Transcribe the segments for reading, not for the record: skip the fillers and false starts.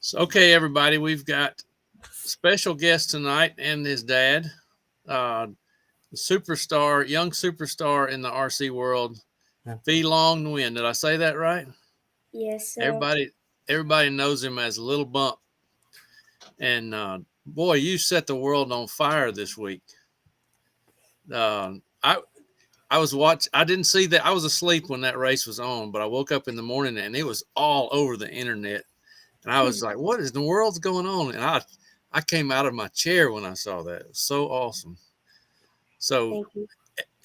So, okay, everybody, we've got special guest tonight and his dad, uh, the superstar, young superstar in the RC world, Yeah. Fee Long Nguyen. Did I say that right? Yes, sir. Everybody knows him as Lil Bump, and boy, you set the world on fire this week. Uh, I I was watch. I didn't see that. I was asleep when that race was on, but I woke up in the morning and it was all over the internet. And I was like, "What is the world's going on?" And I came out of my chair when I saw that. It was so awesome. So, Thank you.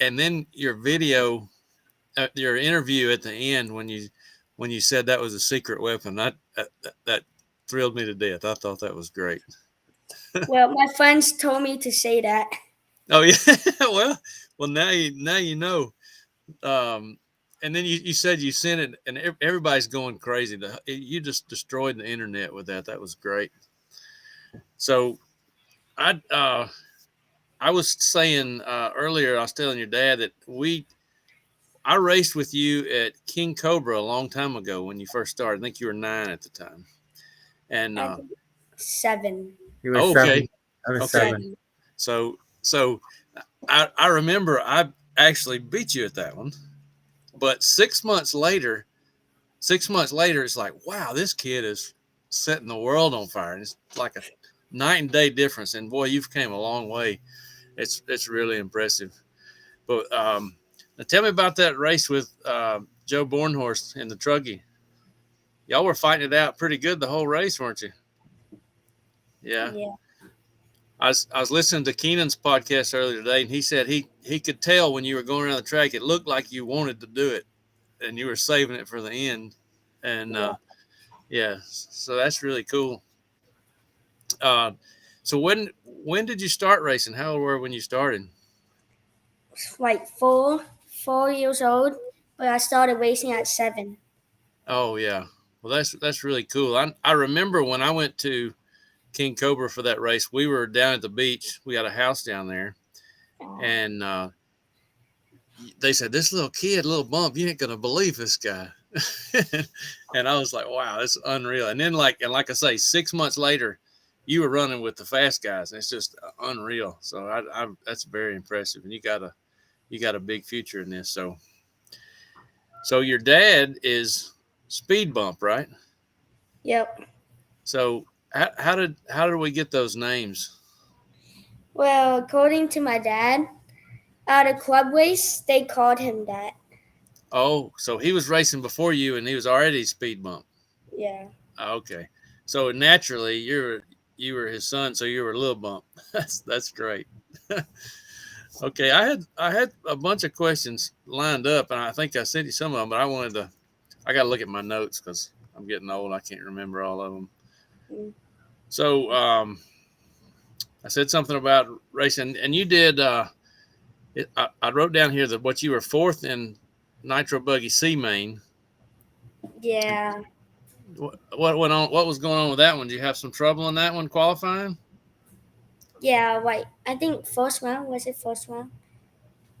and then your video, your interview at the end when you said that was a secret weapon, that thrilled me to death. I thought that was great. Well, my friends told me to say that. Oh yeah, well now you know. Um, and then you said you sent it, and everybody's going crazy. You just destroyed the internet with that. That was great. So I I was saying earlier, I was telling your dad that I raced with you at King Cobra a long time ago when you first started. I think you were 9 at the time. And I think 7. He was oh, seven. okay, I was okay. 7. 7. So I remember I actually beat you at that one. But 6 months later, it's like, wow, this kid is setting the world on fire. And it's like a night and day difference. And boy, you've came a long way. It's really impressive. But now tell me about that race with Joe Bornhorst in the Truggy. Y'all were fighting it out pretty good the whole race, weren't you? Yeah. Yeah. I was listening to Keenan's podcast earlier today, and he said he could tell when you were going around the track, it looked like you wanted to do it, and you were saving it for the end. And Yeah. yeah, so that's really cool. Uh, so when did you start racing? How old were you when you started? Like 4 years old, but I started racing at 7. Oh yeah, well that's really cool. I remember when I went to King Cobra for that race. We were down at the beach. We got a house down there, and they said, "This little kid, Little Bump, you ain't gonna believe this guy." And I was like, "Wow, that's unreal." And then, like I say, 6 months later, you were running with the fast guys. It's just unreal. So that's very impressive. And you got a big future in this. So your dad is Speed Bump, right? Yep. So how did we get those names? Well, according to my dad, at a club race, they called him that. Oh, so he was racing before you, and he was already Speed Bump. Yeah. Okay, so naturally you were his son, so you were Lil Bump. That's great. Okay, I had a bunch of questions lined up, and I think I sent you some of them, but I got to look at my notes because I'm getting old. I can't remember all of them. Mm. So I said something about racing, and you did. I wrote down here that what you were fourth in Nitro Buggy C main. Yeah. What went on? What was going on with that one? Did you have some trouble in that one qualifying? Yeah, right. I think first round. Was it first round?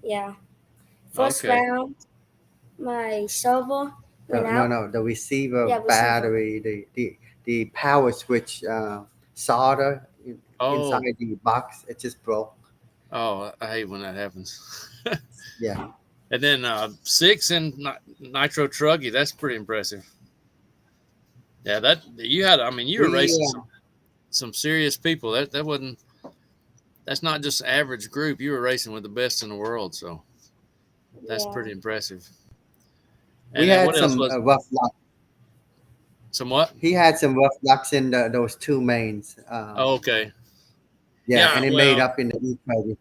Yeah. First Okay. round, my server went No, out. no, the receiver Yeah, receiver. battery, the power switch solder inside Oh, the box, it just broke. I hate when that happens. Yeah. And then six in Nitro Truggy. That's pretty impressive. Yeah, that you had. I mean, you were We racing some serious people. That wasn't. That's not just an average group. You were racing with the best in the world. So that's Yeah. pretty impressive. we And then had what else some was rough luck. somewhat? He had some rough lucks in those two mains. Oh, okay. Yeah, Yeah. and it made Well, up in the e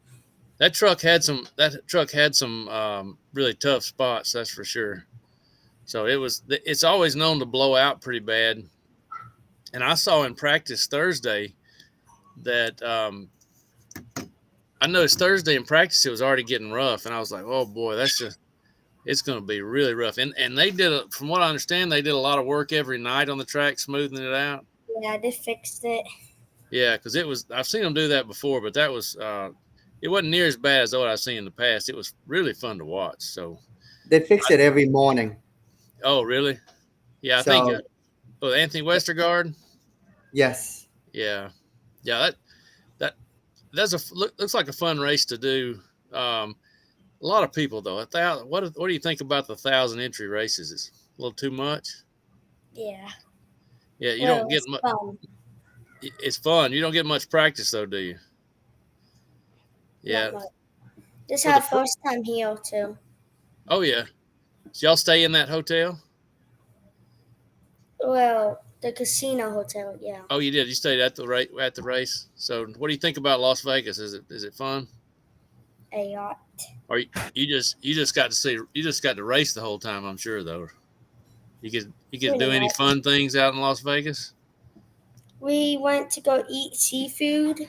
that truck had some. That truck had some really tough spots. That's for sure. So it was. It's always known to blow out pretty bad. And I saw in practice Thursday that I noticed Thursday in practice it was already getting rough, and I was like, oh boy, it's going to be really rough. And they from what I understand, they did a lot of work every night on the track, smoothing it out. Yeah, they fixed it. Yeah, because I've seen them do that before, but that was it wasn't near as bad as what I've seen in the past. It was really fun to watch. So, They fix it every morning. oh really? Yeah, I think So Anthony Westergaard. Yes. Yeah, yeah. That that's looks like a fun race to do. A lot of people though. 1,000. What do you think about the 1,000 entry races? It's a little too much. Yeah. Yeah, you Well, don't get it's much. fun. It's fun. You don't get much practice though, do you? Not Yeah. much. This is For the our first time here too. oh yeah. So y'all stay in that hotel? Well, the casino hotel. Yeah. Oh, you did. You stayed at the race. So what do you think about Las Vegas? Is it fun? A yacht. Or you just got to see you just got to race the whole time? I'm sure though. You get to Pretty do any much. fun things out in Las Vegas? We went to go eat seafood,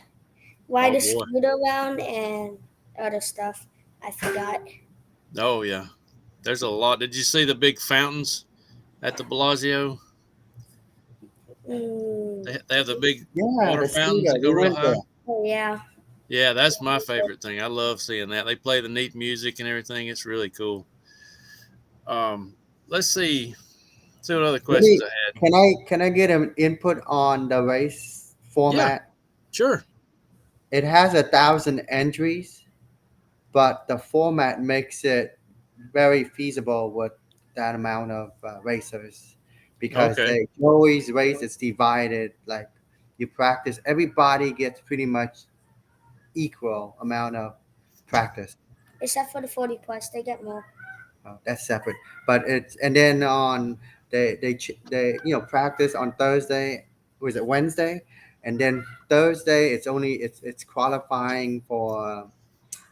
ride Oh a boy. scooter around, and other stuff. I forgot. Oh yeah. There's a lot. Did you see the big fountains at the Bellagio? Mm. They have the big Yeah, water the fountains scooter. that We go real went high. there. Oh yeah. Yeah, that's my favorite thing. I love seeing that. They play the neat music and everything. It's really cool. Um, let's see what other Let questions me. I had. Can I get an input on the race Yeah, format? sure. It has 1,000 entries, but the format makes it very feasible with that amount of racers because Okay. they always race. It's divided. Like you practice, everybody gets pretty much equal amount of practice. Except for the 40 plus, they get more. That's separate. But it's and then on they practice on Thursday. Was it Wednesday? And then Thursday it's qualifying for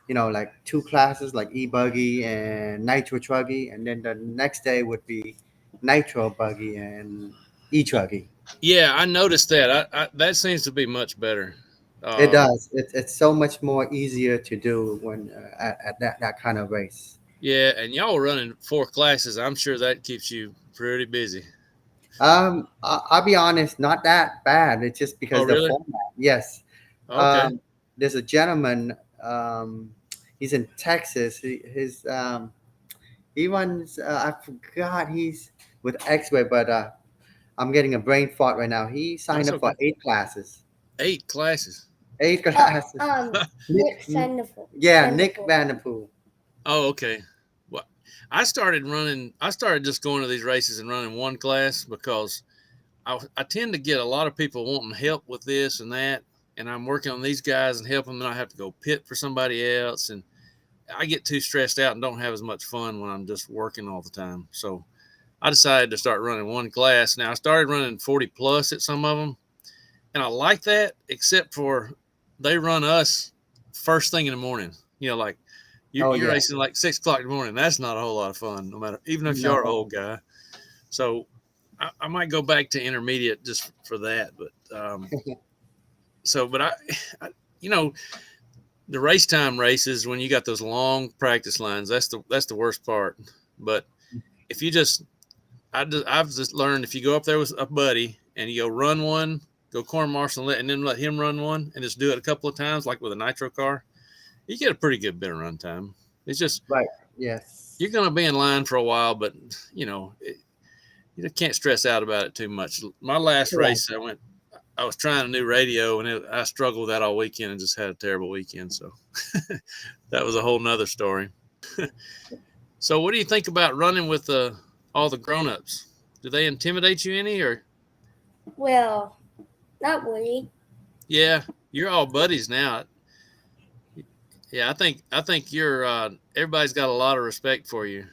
like two classes like e-buggy and nitro truggy, and then the next day would be nitro buggy and e-truggy. Yeah, I noticed that. That seems to be much better. It Um, does. It's so much more easier to do when at that kind of race. yeah, and y'all running 4 classes. I'm sure that keeps you pretty busy. I'll be honest, not that bad. It's just Oh, because the really? format. Yes. Okay. Um, there's a gentleman. He's in Texas. He runs. I forgot. He's with X-Ray, but I'm getting a brain fart right now. He signed That's up for okay. 8 classes. 8 classes. 8 classes. Nick Nick, Vanderpool. yeah, Nick Vanderpool. Vanderpool. Oh, okay. Well, I started running. I started just going to these races and running one class because I tend to get a lot of people wanting help with this and that, and I'm working on these guys and helping them. And I have to go pit for somebody else, and I get too stressed out and don't have as much fun when I'm just working all the time. So I decided to start running one class. Now I started running 40 plus at some of them, and I like that, except for they run us first thing in the morning. Like Oh you're yeah. racing like 6 o'clock in the morning. That's not a whole lot of fun, no matter even if you're an No. old guy. So I might go back to intermediate just for that. But I you know, the race time races when you got those long practice lines. That's the worst part. But if you just I've just learned if you go up there with a buddy and you go run one, go corner marshal and then let him run one and just do it a couple of times, like with a nitro car, you get a pretty good bit of run time. It's just Right. Yes. you're going to be in line for a while, but you can't stress out about it too much. My last Correct. race, I was trying a new radio and I struggled with that all weekend and just had a terrible weekend. So that was a whole nother story. So what do you think about running with all the grown-ups? Do they intimidate you any or? Well, not really. Yeah, you're all buddies now. Yeah, I think you're. Everybody's got a lot of respect for you.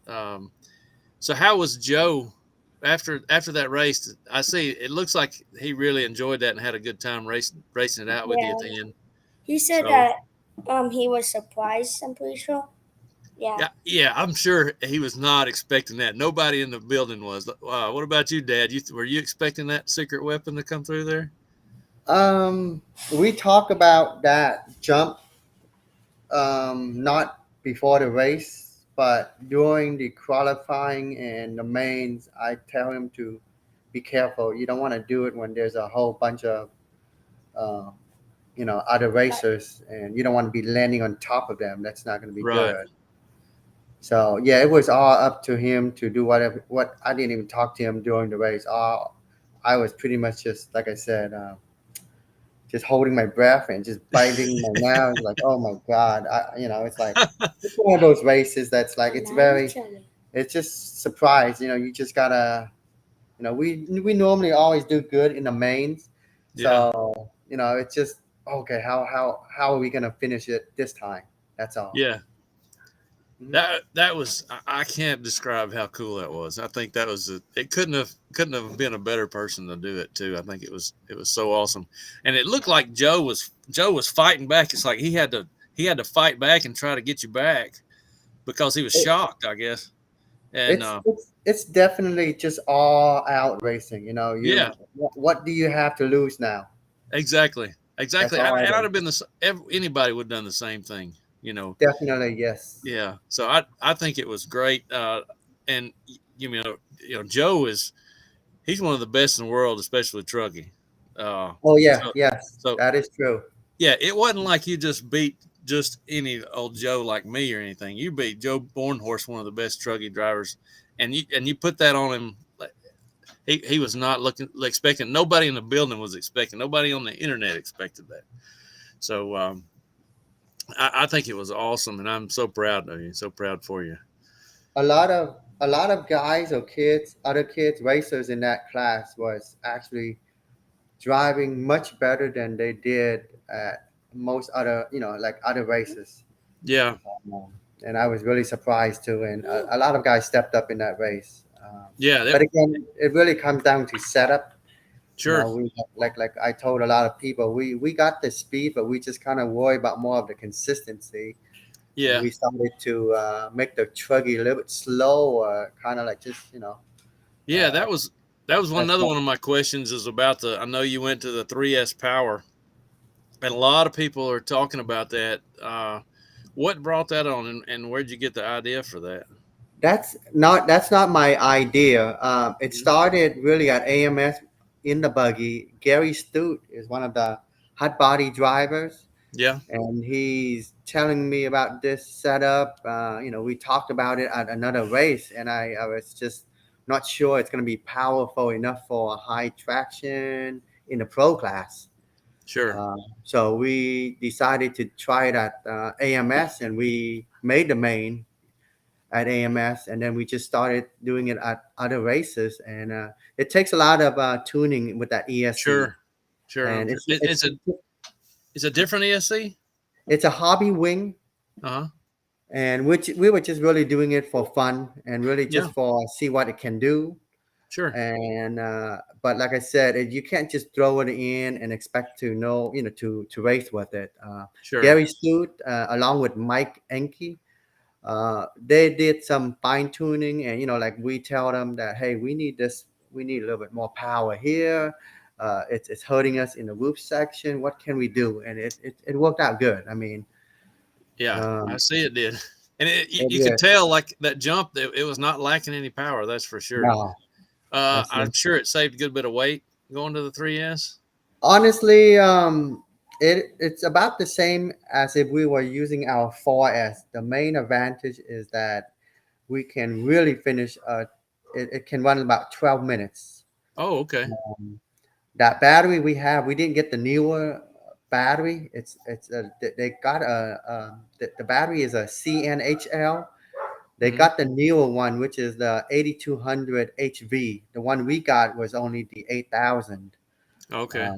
Um, so how was Joe after that race? I see. It looks like he really enjoyed that and had a good time racing it out with you at Yeah. the end. He said So that he was surprised, I'm pretty sure. Yeah. yeah, yeah, I'm sure he was not expecting that. Nobody in the building was. What about you, Dad? Were you expecting that secret weapon to come through there? We talk about that jump, not before the race, but during the qualifying and the mains. I tell him to be careful. You don't want to do it when there's a whole bunch of uh, other But racers, and you don't want to be landing on top of them. That's not going to be Right. good. So yeah, it was all up to him to do whatever. What I didn't even talk to him during the race. I was pretty much just like I said, just holding my breath and just biting my nails. Like, oh my god, it's like it's one of those races that's like it's very, Naturally. it's just surprise. You just gotta, we normally always do good in the mains, Yeah. so it's just okay. How are we gonna finish it this time? That's all. Yeah. Mhm. That was I can't describe how cool that was. I think that was it couldn't have been a better person to do it too. I think it was so awesome. And it looked like Joe was fighting back. It's like he had to fight back and try to get you back because he was It, shocked, I guess. And it's definitely just all out racing. yeah, What do you have to lose now? exactly. That's Exactly. all And it I'd is. have been anybody would have done the same thing, you know. Definitely yes. Yeah. So I think it was great. And Joe he's one of the best in the world, especially with trucking. Oh yeah, So, yes, so that is true. yeah, it wasn't like you just beat just any old Joe like me or anything. You beat Joe Bornhorst, one of the best trucking drivers, and you put that on him. He was not looking expecting. Nobody in the building was expecting. Nobody on the internet expected that. So I think it was awesome, and I'm so proud of you. So proud for you. A lot of guys or kids, other kids, racers in that class was actually driving much better than they did at most other, like other races. Yeah, Um, and I was really surprised too. And a lot of guys stepped up in that race. yeah, But again, it really comes down to setup. sure, We like I told a lot of people, we got the speed, but we just kind of worry about more of the consistency. And yeah, we started to make the truggy a little bit slower, kind of like just yeah. That was one as another much. one of my questions is about the. I know you went to the 3S Power, and a lot of people are talking about that. What brought that on, and where'd you get the idea for that? That's not my idea. It Mhm. started really at AMS in the buggy. Gary Stute is one of the hot body drivers, Yeah, and he's telling me about this setup. We talked about it at another race, and I was just not sure it's going to be powerful enough for a high traction in the pro class. sure, Uh, so we decided to try it at AMS, and we made the main at AMS, and then we just started doing it at other races. And it takes a lot of tuning with that ESC, sure, sure. and I'm sure. It's a different ESC. it's a hobby wing, Uh huh. and which we were just really doing it for fun and really Yeah, just for see what it can do. sure, And but like I said, you can't just throw it in and expect to know, to race with it. sure. Gary Stute, along with Mike Enke, they did some fine tuning, and like we tell them that, hey, we need this, we need a little bit more power here. It's hurting us in the roof section. What can we do? And it worked out good. I mean, Yeah, I um, see it did, and you could yeah, tell like that jump that it was not lacking any power. That's for sure. no, that's I'm sure it saved a good bit of weight going to the 3S. honestly, it's about the same as if we were using our 4S. The main advantage is that we can really finish. It can run about 12 minutes. Oh, okay. That battery we have, we didn't get the newer battery. They got the battery is a CNHL. They Hmm. got the newer one, which is the 8200 HV. The one we got was only the 8000. Okay.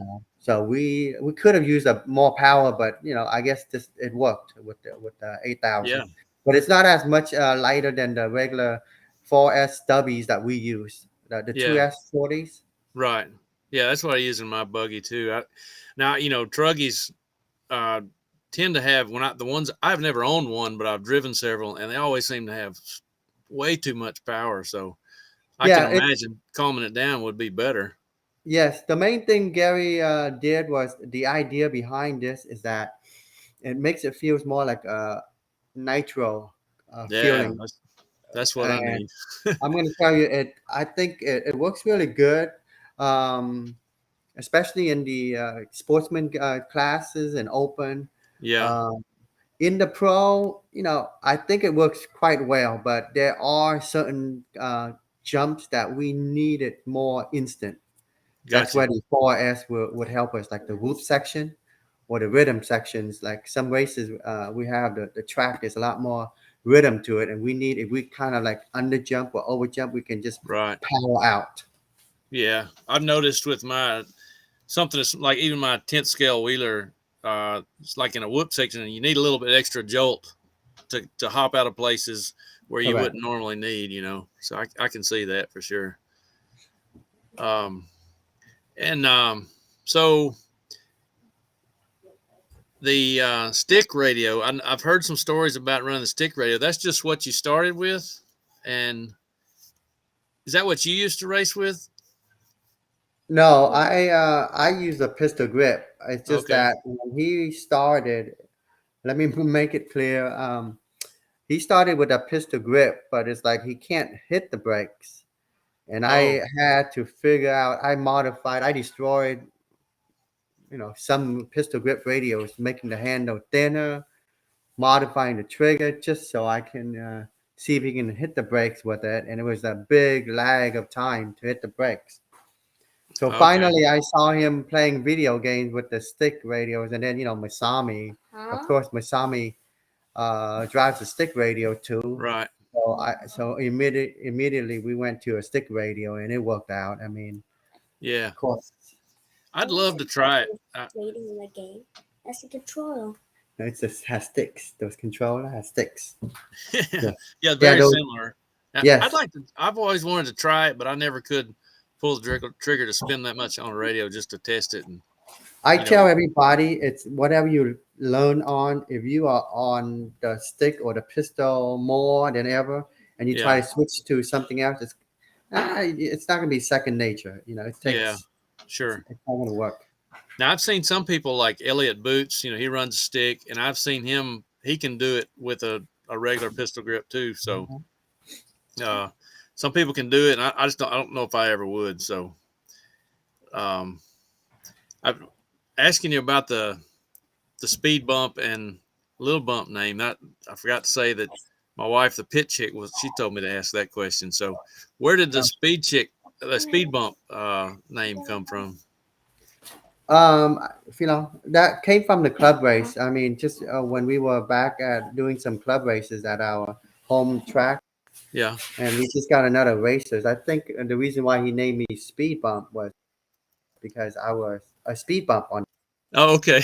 So we could have used a more power, but I guess this it worked with the 8000. Yeah. But it's not as much lighter than the regular 4S stubbies that we use, the Yeah. 2S40s. Right. Yeah, that's what I use in my buggy too. Now truggies uh, tend to have the ones I've never owned one, but I've driven several, and they always seem to have way too much power. So I can Yeah, it's imagine calming it down would be better. yes. The main thing Gary did was the idea behind this is that it makes it feels more like a nitro Yeah, feeling. that's what I And need. I'm going to tell you, I think it works really good, um, especially in the sportsman classes and open. Yeah. Um, in the pro, I think it works quite well, but there are certain jumps that we needed more instant. That's Gotcha. where the 4S would help us, like the whoop section or the rhythm sections. Like some races, we have the track. There's a lot more rhythm to it, and we need if we kind of like under jump or over jump, we can just Right. power out. Yeah. I've noticed with my something that's like even my 10th scale wheeler, it's like in a whoop section, and you need a little bit extra jolt to hop out of places where you Correct. wouldn't normally need, So I can see that for sure. Um, and so the stick radio, I've heard some stories about running the stick radio. That's just what you started with, and is that what you used to race with? No, I use a pistol grip. It's just Okay. that when he started, let me make it clear. He started with a pistol grip, but it's like he can't hit the brakes. And Oh, I had to figure out. I modified. I destroyed, some pistol grip radios, making the handle thinner, modifying the trigger just so I can see if he can hit the brakes with it. And it was a big lag of time to hit the brakes. So okay. finally, I saw him playing video games with the stick radios, and then Masami, of Huh? course, Masami drives a stick radio too. Right. So immediately we went to a stick radio, and it worked out. I mean, Yeah. of course, I'd What was love to it try it. was waiting in the game? That's a control. it just has sticks. Those controller has sticks. Yeah, Yeah, yeah, very those. similar. I'd Yes, like to. I've always wanted to try it, but I never could pull the trigger to spin that much on a radio just to test it. And I you know, tell everybody it's whatever you learn on. If you are on the stick or the pistol more than ever, and you yeah, try to switch to something else, it's not going to be second nature. yeah, sure. It's not going to work. Now I've seen some people like Elliot Boots. He runs a stick, and I've seen him. He can do it with a regular pistol grip too. So uh, some people can do it, and I just don't. I don't know if I ever would. So um, I'm asking you about the speed bump and Lil Bump name. I forgot to say that my wife, the pit chick, she told me to ask that question. So where did the speed bump name come from? Um, that came from the club race. I mean, just when we were back at doing some club races at our home track, Yeah. and we just got another racers. I think the reason why he named me Speed Bump was because I was a speed bump on. Oh, okay.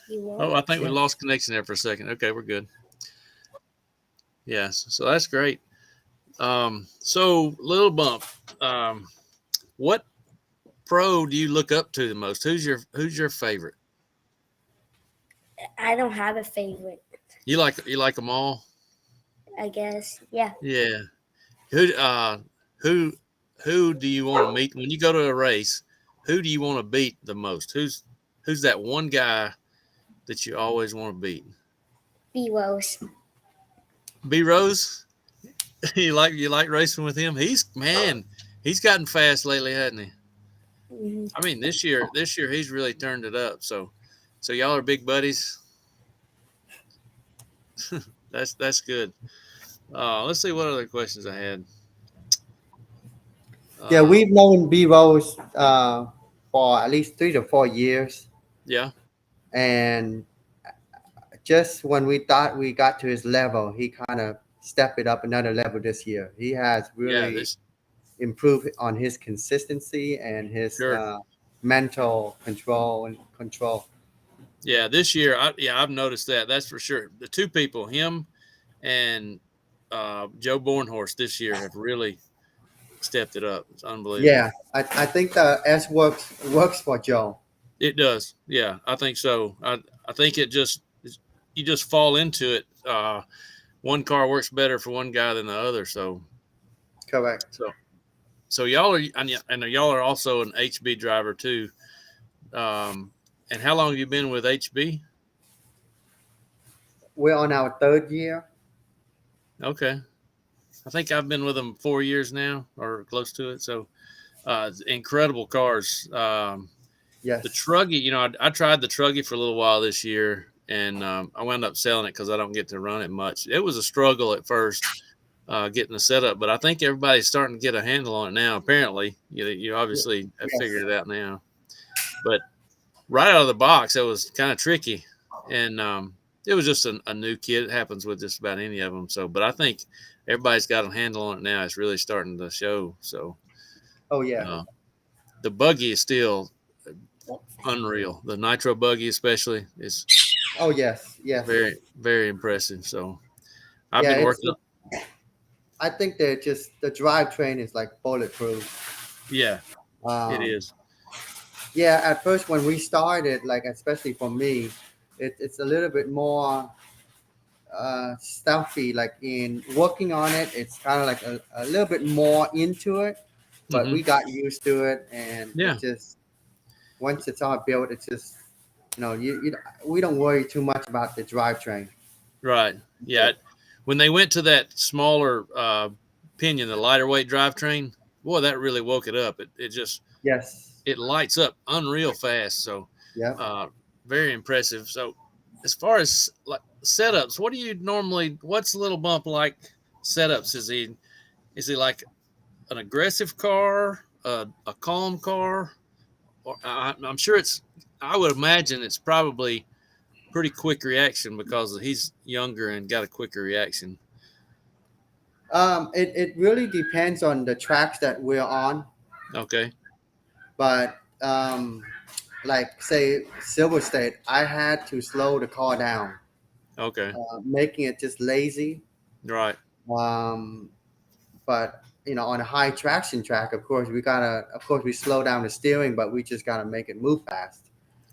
You Oh, what? I think we Yeah. lost connection there for a second. Okay, we're good. Yes. So that's great. So Lil Bump, um, what pro do you look up to the most? Who's your favorite? I don't have a favorite. You like them all? I guess. Yeah. Yeah. Who who who do you want to meet when you go to a race? Who do you want to beat the most? Who's that one guy that you always want to beat? B Rose. B Rose. you like racing with him? He's gotten fast lately, hasn't he? Hmm. I mean, this year he's really turned it up. So y'all are big buddies. That's good. Let's see what other questions I had. Yeah, Um, we've known B Rose for at least 3 to 4 years, yeah, and just when we thought we got to his level, he kind of stepped it up another level this year. He has yeah, really this improved on his consistency and his sure. mental control and control. Yeah, this year, I've noticed that. That's for sure. The two people, him and Joe Bornhorst, this year have really stepped it up. It's unbelievable. Yeah, I think the S works for Joe. It does. Yeah, I think so. I think you just fall into it. One car works better for one guy than the other. Correct. So so y'all are and y'all are also an HB driver too. Um, and how long have you been with HB? We're on our third year. Okay, I think I've been with them 4 years now or close to it. So incredible cars. The Yes. Truggy, I tried the Truggy for a little while this year, and I wound up selling it because I don't get to run it much. It was a struggle at first. getting the setup. But I think everybody's starting to get a handle on it now. Apparently, you obviously have Yes. figured it out now. But right out of the box, it was kind of tricky, and it was just a new kit. It happens with just about any of them. So, but I think everybody's got a handle on it now. It's really starting to show. So, Oh yeah. uh, the buggy is still Look. unreal. The nitro buggy, especially, is Oh yes. Yes. very, very impressive. So, I've Yeah. been It's. working. I think that just the drivetrain is like bulletproof. Yeah, it Um, is. yeah. At first, when we started, like especially for me, it's a little bit more stuffy. Like in working on it, it's kind of like a little bit more into it. But Hmm. we got used to it, and it Yeah, just once it's all built, it's just we don't worry too much about the drivetrain. right. Yeah, when they went to that smaller pinion, the lighter weight drivetrain, boy, that really woke it up. It just Yes. it lights up unreal fast. So, Yep. uh, very impressive. So, as far as like setups, what do you normally? What's Little Bump like setups? Is he like an aggressive car, a calm car, or I'm sure it's. I would imagine it's probably pretty quick reaction because he's younger and got a quicker reaction. It really depends on the tracks that we're on, Okay. but like say Silver State, I had to slow the car down, Okay. making it just lazy. Right. Um, but on a high traction track, of course, we slow down the steering, but we just gotta make it move fast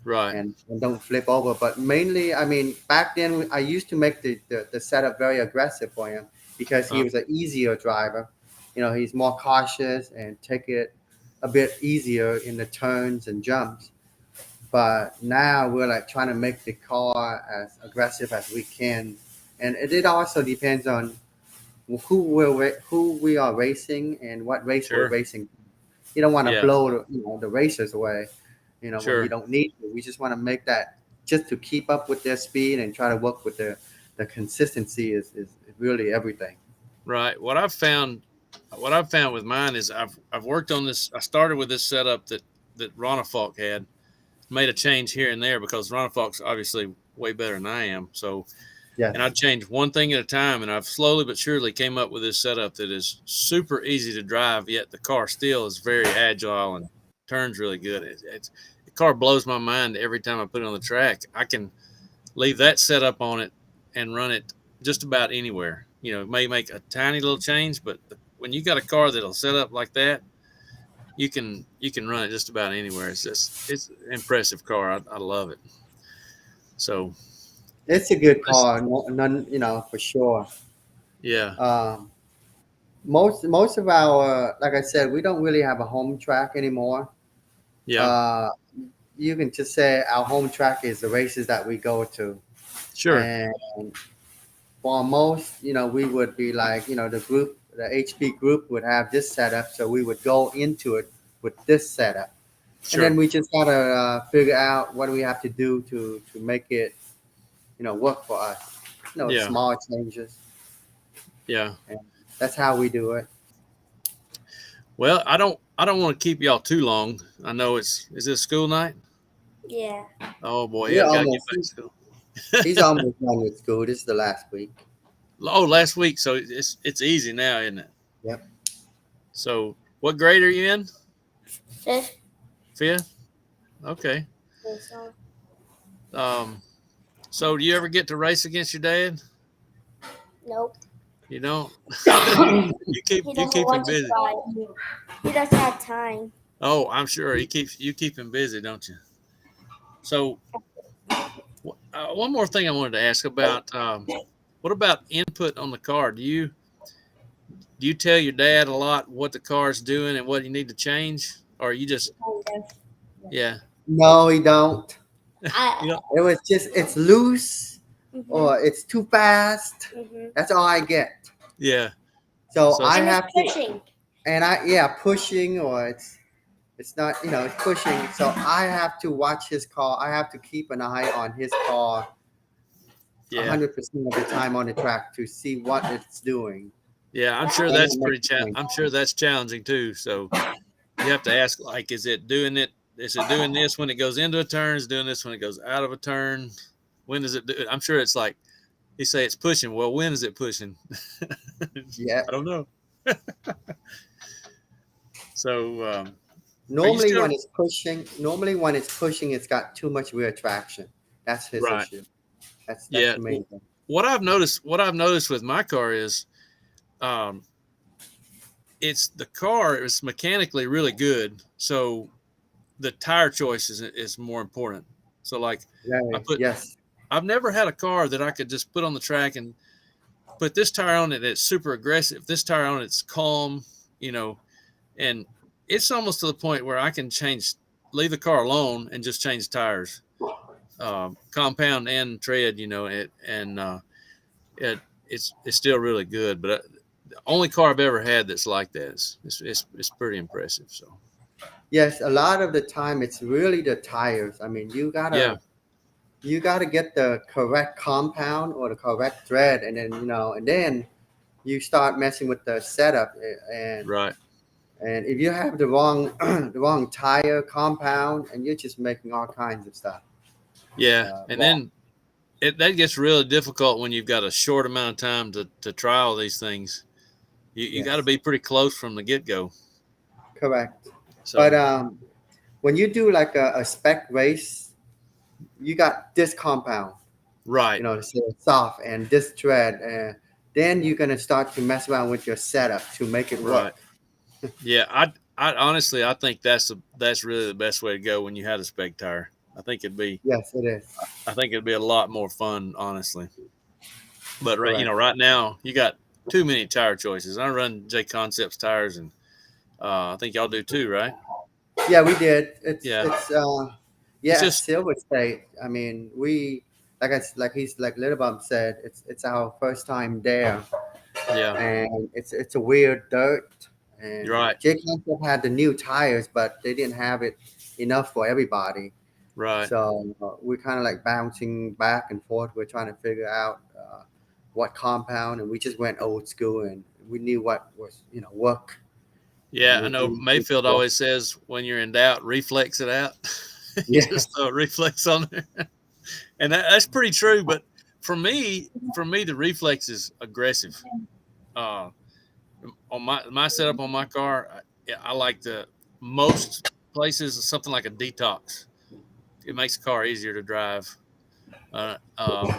Right. and don't flip over. But mainly, I mean, back then I used to make the setup very aggressive for him because he Uh, was an easier driver. He's more cautious and take it a bit easier in the turns and jumps. But now we're like trying to make the car as aggressive as we can, and it also depends on who we are racing and what race we're sure. racing. You don't want to Yeah. blow the racers away, when you Sure. don't need to. We just want to make that just to keep up with their speed and try to work with the consistency is really everything. Right. What I've found with mine is I've worked on this. I started with this setup that Ronafalk had. Made a change here and there because Ronafalk's obviously way better than I am. So, and I Yes. changed one thing at a time, and I've slowly but surely came up with this setup that is super easy to drive. Yet the car still is very agile and turns really good. The car blows my mind every time I put it on the track. I can leave that setup on it and run it just about anywhere. It may make a tiny little change, but when you got a car that'll set up like that, you can run it just about anywhere. It's an impressive car. I love it. So It's a good let's- car, none, for sure. yeah, Um, most of our, like I said, we don't really have a home track anymore. yeah, Uh, you can just say our home track is the races that we go to, sure, and for most, we would be like, the HP group would have this setup, so we would go into it with this setup, and then sure, we just gotta figure out what do we have to do to make it, work for us. yeah, Small changes, yeah. and that's how we do it. Well, I don't want to keep y'all too long. I know is this school night? Yeah. Oh boy, We're yeah, got to get almost. back to school. He's almost done with school. This is the last week. Oh, last week, so it's easy now, isn't it? Yep. So, what grade are you in? Fifth. Fifth. Okay. So, Um. So, do you ever get to race against your dad? nope. You don't. you keep He you doesn't keep him want to busy. try. He doesn't have time. Oh, I'm sure you keep him busy, don't you? So, one more thing I wanted to ask about. What about input on the car? Do you tell your dad a lot what the car's doing and what you need to change, or you just yeah No, he don't. you I. know It's loose Mhm. or it's too fast. Mhm. That's all I get. yeah So so I And it's have to, pushing. and pushing or it's not, it's pushing. So I have to watch his car. I have to keep an eye on his car yeah 100% of the time on the track to see what it's doing. Yeah, I'm But I sure Then think that's it makes pretty. a change. I'm sure that's challenging too. So you have to ask, like, is it doing it? Is it doing this when it goes into a turn? Is it doing this when it goes out of a turn? When does it do it? I'm sure it's like you say it's pushing. Well, when is it pushing? Yeah. I don't know. So, are you Normally still when it's pushing, it's got too much rear traction. That's his right? issue. That's Yeah. the main thing. What I've noticed with my car is, um, it's the car is mechanically really good. So the tire choice is more important. So like I Very put yes. I've never had a car that I could just put on the track and put this tire on it. It's super aggressive. This tire on it's calm, you know, and it's almost to the point where I can leave the car alone and just change tires, compound and tread, it it's still really good. But the only car I've ever had that's like that it's pretty impressive. So Yes, a lot of the time it's really the tires. I mean, yeah, you gotta get the correct compound or the correct thread, and then and then you start messing with the setup. right, And if you have the wrong the wrong tire compound, and you're just making all kinds of stuff yeah, and wrong. then that gets really difficult when you've got a short amount of time to try all these things. You got to Yes, be pretty close from the get go. correct. But So when you do like a spec race, you got this compound, right, so it's soft, and this thread, and then you're gonna start to mess around with your setup to make it right, work. yeah. I honestly I think that's really the best way to go when you had a spec tire. I think it'd be Yes, it is. I think it'd be a lot more fun, honestly. But Correct. right now you got too many tire choices. I run J Concepts tires, and I think y'all do too, right? Yeah, we did. Yeah, it's Yeah, just Silver State. I mean, we like Little Bump said, it's our first time there, yeah, and it's a weird dirt. you're And right, Jake Hunter had the new tires, but they didn't have it enough for everybody. right. So we're kind of like bouncing back and forth. We're trying to figure out what compound, and we just went old school, and we knew what was work, and Yeah, I know we Mayfield just always says when you're in doubt, reflex it out. You just yes, throw a reflex on there, and that's pretty true. But for me, the reflex is aggressive. Uh, on my setup on my car, I like the most places something like a detox. It makes the car easier to drive. Uh, um,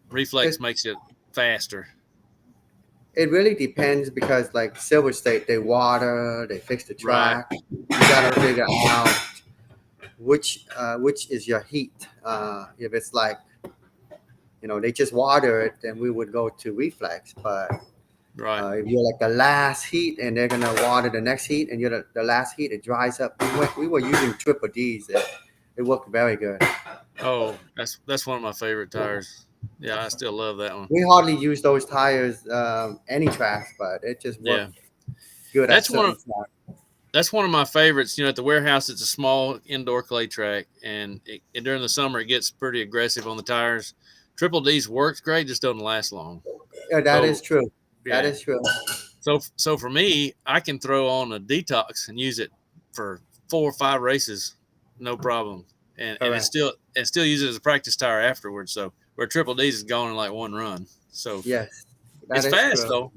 Reflex it makes it faster. it really depends because like Silver State, they water, they fix the Right, track. You gotta figure out which is your heat. If it's like they just water it, then we would go to reflex. But right. if you're like the last heat and they're gonna water the next heat, and you're the last heat, it dries up. We were using triple D's. It worked very good. Oh, that's one of my favorite tires. Yeah, I still love that one. We hardly use those tires any track, but it just Yeah, worked good at that's one certain of tracks. that's one of my favorites. At the warehouse, it's a small indoor clay track, and during the summer it gets pretty aggressive on the tires. Triple D's works great, just doesn't last long. Yeah, that is So true. That yeah, is true. so for me, I can throw on a detox and use it for 4 or 5 races, no problem, and Correct. it's still use it as a practice tire afterwards. So where Triple D's is gone in like one run. So Yes, that it's is fast true. though.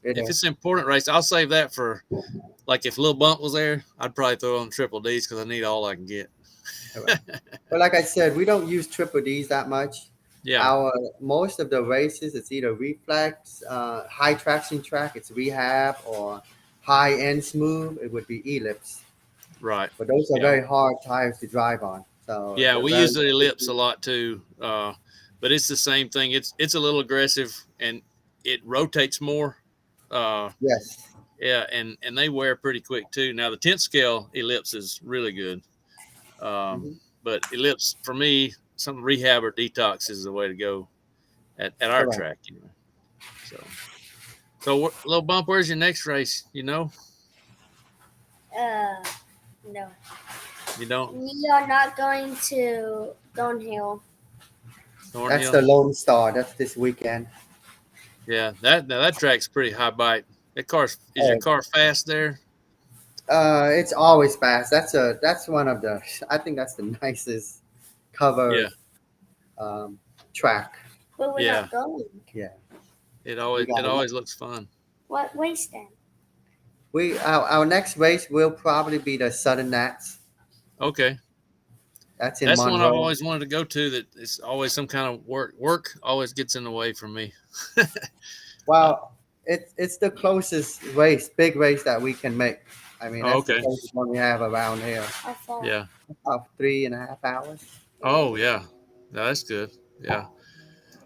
It If is. it's an important race, I'll save that for like if Lil Bump was there, I'd probably throw on Triple D's because I need all I can get. Correct. But like I said, we don't use triple D's that much. Yeah, Our most of the races, it's either reflex, high traction track, it's rehab, or high end smooth. It would be ellipse. right. But those are Yeah, very hard tires to drive on. So yeah. they're We very use the ellipse a lot too, but it's the same thing. It's a little aggressive and it rotates more. Uh, yes. yeah, and they wear pretty quick too. Now the 10th scale ellipse is really good, Hmm. but ellipse for me, some rehab or detox is the way to go at our Correct. track. So Little Bump, where's your next race? uh, no. You don't We are not going to Thornhill. That's the Thornhill. Lone Star. That's this weekend. Yeah, that track's pretty high bite. That car's is your Oh, car fast there? it's always fast. That's one of the. I think that's the nicest Yeah, covered um, track. But we're yeah. not going. Yeah, It we always got it it. always looks fun. What race then? Our next race will probably be the Southern Nats. Okay, That's in that's the one I've Monroe. always wanted to go to. That it's always some kind of work. Work always gets in the way for me. Uh, Well, it's the closest race, big race that we can make. I mean, oh, that's the okay. closest one we have around here. How far? Yeah. About 3.5 hours. Oh, yeah. No, that's good. Yeah.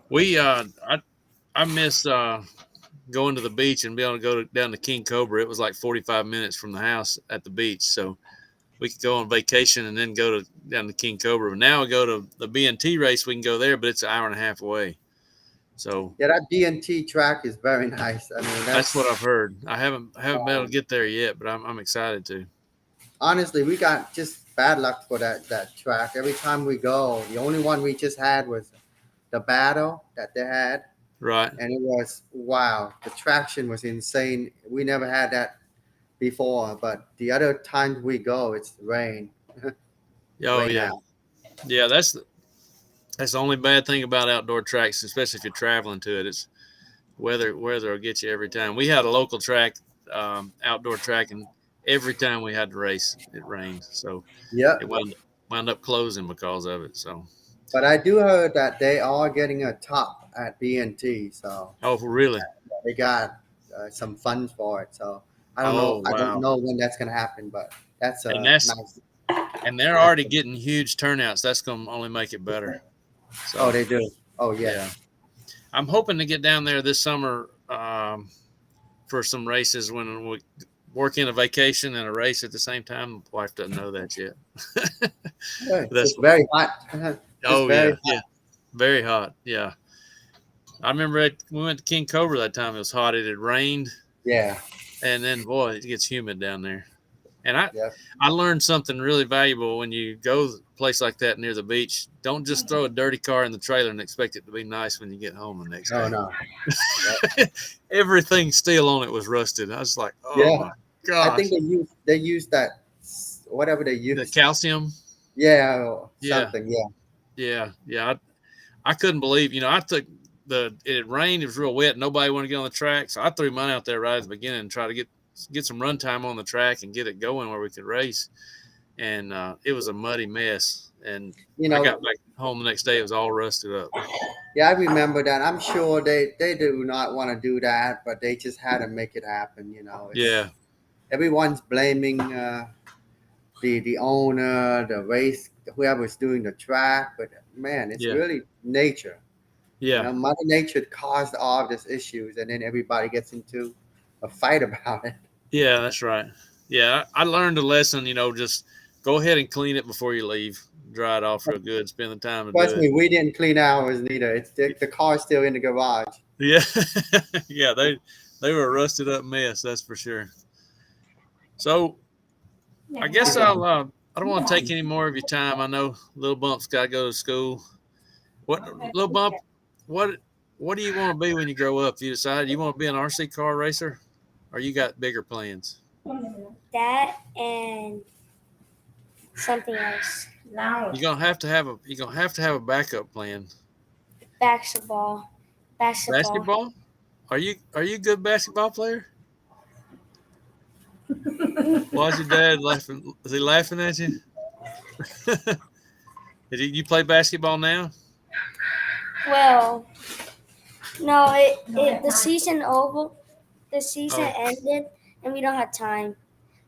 We I miss going to the beach and being able to go down to King Cobra. It was like 45 minutes from the house at the beach, so we could go on vacation and then go to down to King Cobra. But now we go to the BNT race. We can go there, but it's an hour and a half away. So Yeah, that DNT track is very nice. I mean, that's what that's I've heard. I haven't been able to um, get there yet, but I'm excited to. honestly, we got just bad luck for that track. Every time we go, the only one we just had was the battle that they had, Right. and it was wow. The traction was insane. We never had that before, but the other times we go, it's rain, Oh rain yeah. out. Yeah, that's the only bad thing about outdoor tracks, especially if you're traveling to it. It's weather will get you every time. We had a local track, outdoor track, and every time we had to race, it rained. So it Yep. wound up closing because of it. So But I do heard that they are getting a top at BNT, so oh really? they got some funds for it. So I don't know. Oh I don't wow. know when that's gonna happen, but that's And a that's nice. and they're Nice. already getting huge turnouts. That's going to only make it better. Oh, So they do. Oh, yeah. yeah, I'm hoping to get down there this summer for some races when we work in a vacation and a race at the same time. My wife doesn't know that yet. Hey, That's it's very hot. It's oh very yeah, hot. yeah, very hot. Yeah, I remember we went to King Cobra that time. It was hot. It had rained, Yeah. and then boy, it gets humid down there. And Yeah. I learned something really valuable when you go to a place like that near the beach. Don't just throw a dirty car in the trailer and expect it to be nice when you get home the next No, day. no. Yeah. Everything still on it was rusted. I was like, oh Yeah. my I think gosh, they use that whatever they the use. calcium. Yeah, or Yeah, something. Yeah. yeah, yeah. I couldn't believe, I took it rained, it was real wet, nobody wanted to get on the track. So I threw mine out there right at the beginning and try to get some run time on the track and get it going where we could race. And it was a muddy mess. And You I got know. back home the next day, it was all rusted up. Yeah, I remember that. I'm sure they do not want to do that, but they just had to make it happen. It's Yeah, everyone's blaming the owner, the race, whoever's doing the track. But man, it's yeah, really nature. yeah, Mother Nature caused all of these issues, and then everybody gets into a fight about it. yeah, that's right. Yeah, I learned a lesson, just go ahead and clean it before you leave. Dry it off real good, spend the time to do Trust it. me, we didn't clean ours neither. It's the car's still in the garage. Yeah, yeah, they were a rusted up mess, that's for sure. So I guess I don't want to take any more of your time. I know Little Bump's got to go to school. What Little Bump? What what do you want to be when you grow up? You decide you want to be an RC car racer, or you got bigger plans? That and something else. You're gonna have to have a backup plan. Basketball. Basketball. Basketball? Are you a good basketball player? Why's your dad laughing? Is he laughing at you? Did you play basketball now? Well, no, the season over. The season Oh, ended, and we don't have time.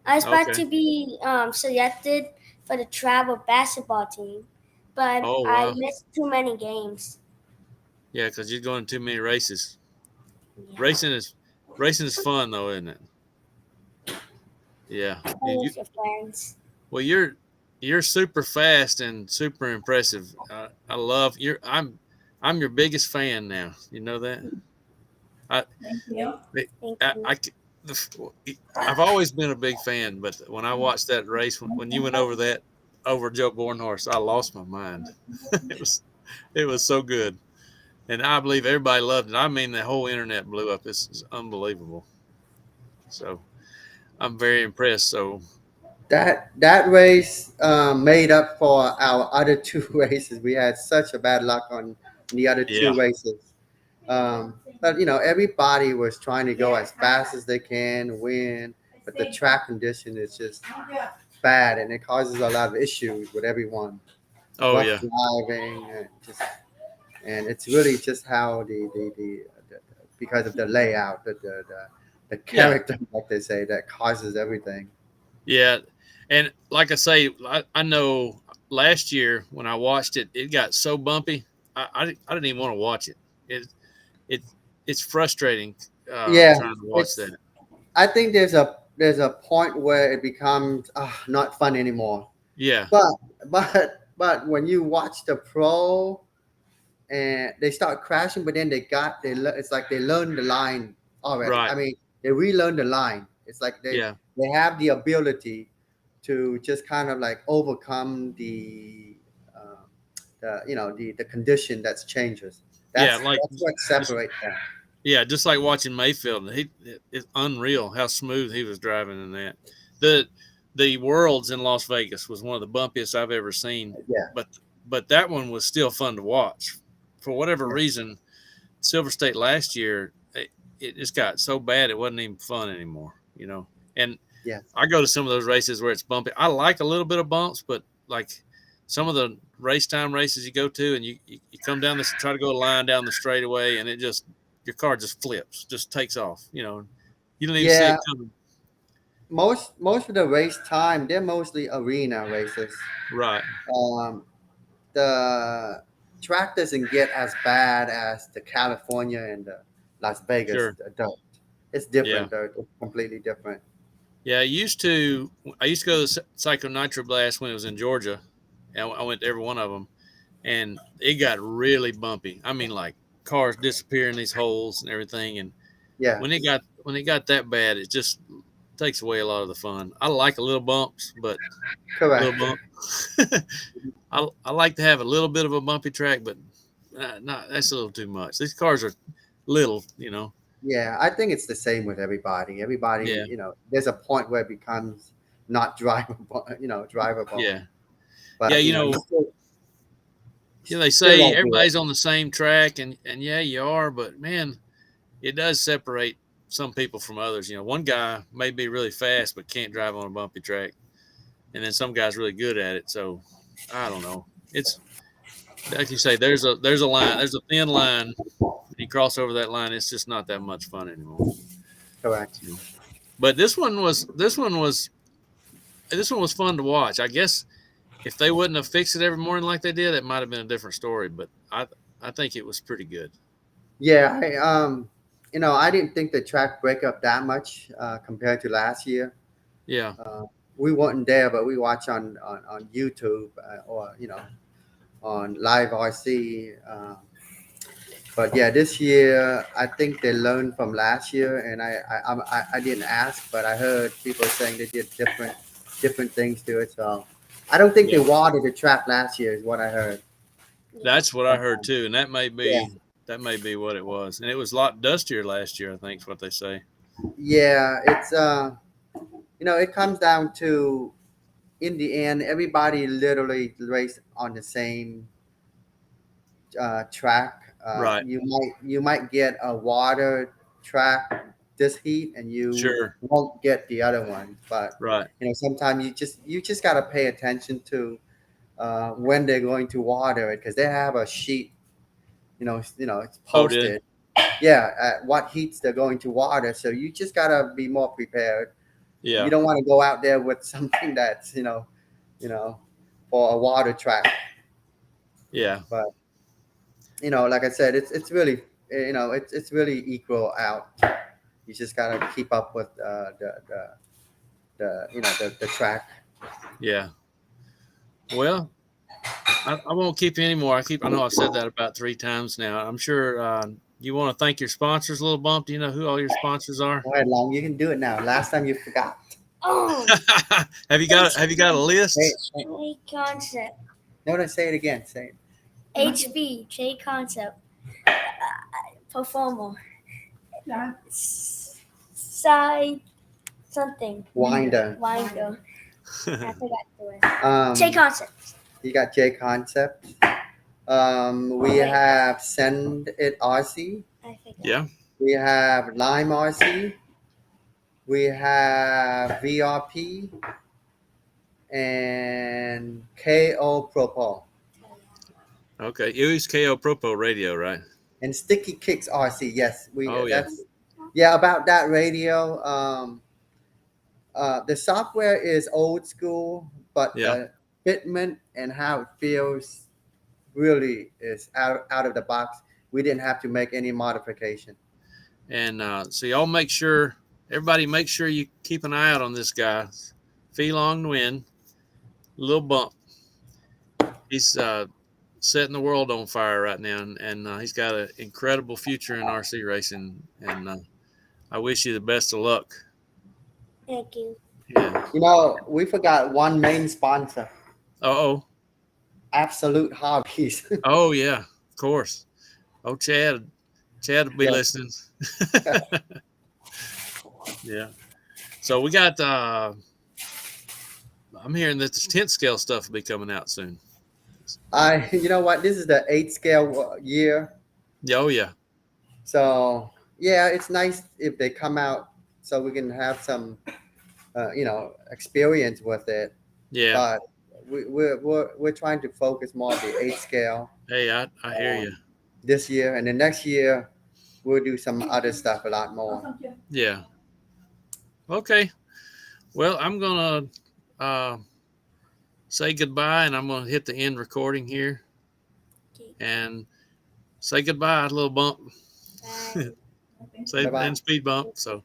I was about okay. to be selected for the travel basketball team, but Oh I wow. missed too many games. Yeah, because you're going to too many races. Yeah. Racing is racing is fun though, isn't it? Yeah. Play with your friends. Well, you're super fast and super impressive. I love your. I'm your biggest fan now. You know that. I Thank I, you. I I've always been a big fan, but when I watched that race when you went over Joe Bornhorst, I lost my mind. it was it was so good, and I believe everybody loved it. I mean, the whole internet blew up. This is unbelievable. So I'm very impressed. So That race made up for our other two races. We had such a bad luck on the other two yeah, races. But everybody was trying to go as fast as they can, win. But the track condition is just bad, and it causes a lot of issues with everyone. oh Rough yeah, driving, and it's really just how the because of the layout, the yeah, character, like they say, that causes everything. yeah. And like I say, I know last year when I watched it, it got so bumpy. I didn't even want to watch it. It it it's frustrating Yeah, trying to watch it's. that. I think there's a point where it becomes not fun anymore. Yeah, But but when you watch the pro and they start crashing, but then it's like they learn the line already. right. I mean, they relearn the line. It's like Yeah, they have the ability to just kind of like overcome uh, the condition that's changes. yeah. That's what Just separates them. yeah, just like watching Mayfield. It's unreal how smooth he was driving in that. The the Worlds in Las Vegas was one of the bumpiest I've ever seen, Yeah, but that one was still fun to watch. For whatever yeah, reason, Silver State last year it just got so bad it wasn't even fun anymore. And yeah, I go to some of those races where it's bumpy. I like a little bit of bumps, but like some of the race time races you go to, and you come down this, try to go a line down the straightaway, and it just your car just flips, just takes off. You don't even see yeah. it coming. Most of the race time, they're mostly arena races. Right. Um, the track doesn't get as bad as the California and the Las Vegas Sure. dirt. It's Yeah. different dirt. It's completely different. Yeah. I used to go to the Psycho Nitro Blast when it was in Georgia, and I went to every one of them, and it got really bumpy. I mean, like cars disappear in these holes and everything, and Yeah, when it got that bad, it just takes away a lot of the fun. I like a little bumps, but little correct. bump. I like to have a little bit of a bumpy track, but not that's a little too much. These cars are little. Yeah, I think it's the same with everybody. Everybody, Yeah, there's a point where it becomes not drivable, drivable. yeah, yeah. But you They still say gotta do it. everybody's on the same track, and yeah, you are, but man, it does separate some people from others. One guy may be really fast but can't drive on a bumpy track, and then some guy's really good at it. So I don't know. It's like you say, there's a line, there's a thin line. When you cross over that line, it's just not that much fun anymore. Correct. So, but this one was fun to watch. I guess if they wouldn't have fixed it every morning like they did, it might have been a different story. But I think it was pretty good. Yeah, I didn't think the track break up that much compared to last year. Yeah, Uh, we weren't there, but we watch on YouTube or on live RC. But yeah, this year I think they learned from last year, and I didn't ask, but I heard people saying they did different things to it. So I don't think they yeah. watered the track last year, is what I heard. Yeah. That's what I heard too, and that may Yeah, be what it was. And it was a lot dustier last year. I think is what they say. yeah. It's it comes down to in the end, everybody literally race on the same track. Right. You might get a water track this heat, and you Sure. won't get the other one. But Right. sometimes you just gotta pay attention to when they're going to water it because they have a sheet. It's Oh, did posted. Yeah, at what heats they're going to water. So you just gotta be more prepared. You yeah, don't want to go out there with something that's you know for a water track. yeah, But like I said, it's really it's really equal out. You just gotta keep up with the track. yeah. Well, I won't keep you anymore. I know I've said that about 3 times now. I'm sure you want to thank your sponsors, Little Bump. Do you know who all your sponsors are? Go ahead, Long. You can do it now. Last time you forgot. Oh, Have you got a Say, list? say, J Concept. no, say it again. Say it. HB, J Concept. Performer. Side something. Winder. Winder. I forgot the word. Um, J Concept. you got J Concept. We have Send It RC. I forgot. Yeah. We have Lime RC. We have VRP and KO Propol Okay. You use KO Propo radio, right? and Sticky Kicks RC. Yes, we Oh, yeah. that's yeah about that radio. The software is old school, but Yeah. the fitment and how it feels really is out of the box. We didn't have to make any modification. And so y'all everybody make sure you keep an eye out on this guy, Long Nguyen, Lil Bump. He's setting the world on fire right now, and he's got an incredible future in RC racing. And I wish you the best of luck. Thank you. Yeah. We forgot one main sponsor, Oh. Absolute Hobbies. Oh yeah. Of course. Oh, Chad will be Yeah. listening. Yeah. So we got. I'm hearing that the 10th scale stuff will be coming out soon. You know what? This is the 8th scale year. Yeah. Oh yeah. So yeah, it's nice if they come out so we can have some, experience with it. Yeah. But we're trying to focus more on the 8th scale Hey, I hear you. this year, and the next year we'll do some other stuff a lot more. Yeah. Okay. Well, I'm gonna say goodbye, and I'm gonna hit the end recording here, Okay. and say goodbye, Little Bump. Bye. Say Bye-bye. and Speed Bump. So.